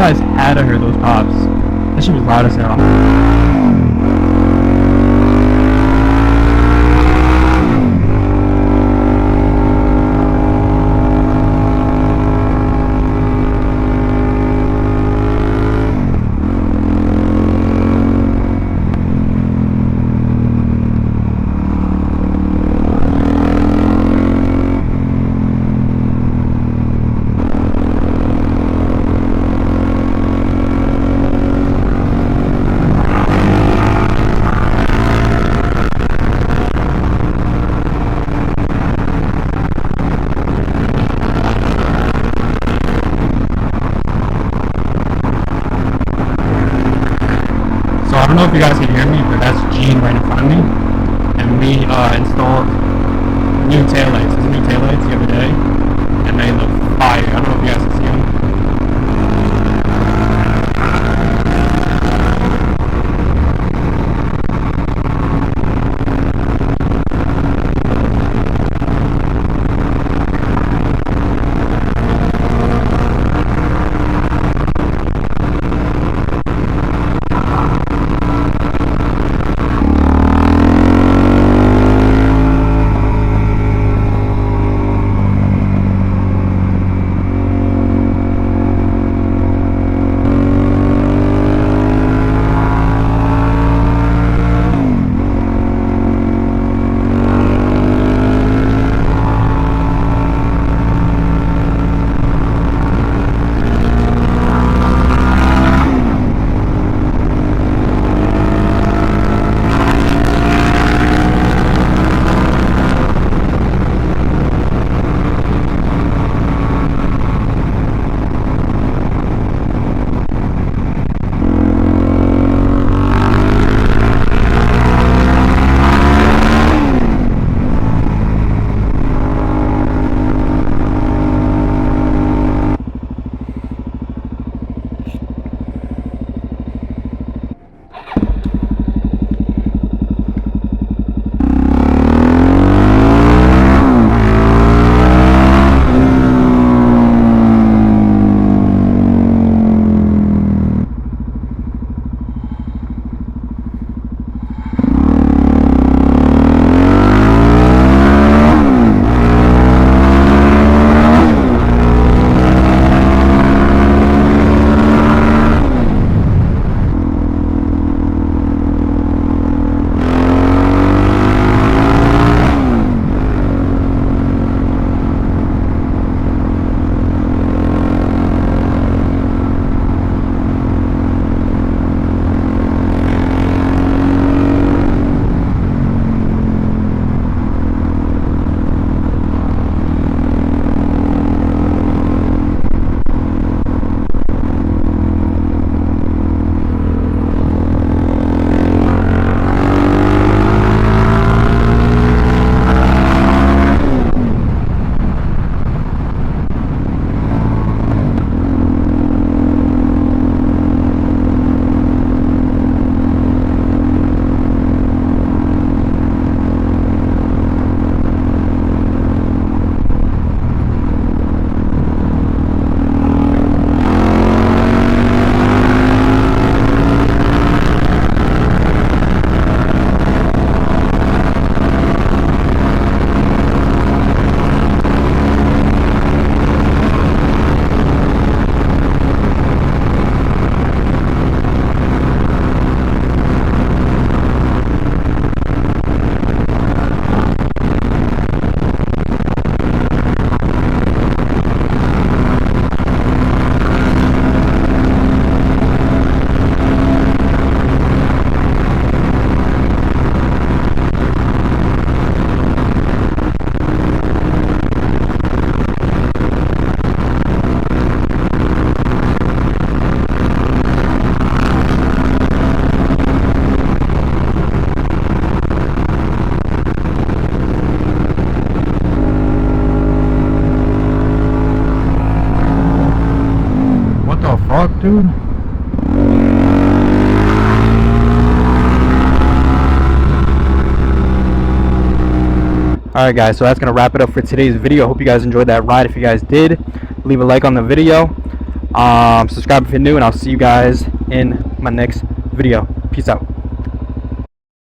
guys had to hear those pops. That shit was loud as hell. I don't know if you guys can hear me, but that's Gene right in front of me. And we installed new taillights. These are new taillights the other day, and they look fire. I don't know if you guys can see them. dude. Alright guys, so that's going to wrap it up for today's video. I hope you guys enjoyed that ride. If you guys did, leave a like on the video. Subscribe if you're new, and I'll see you guys in my next video. Peace out.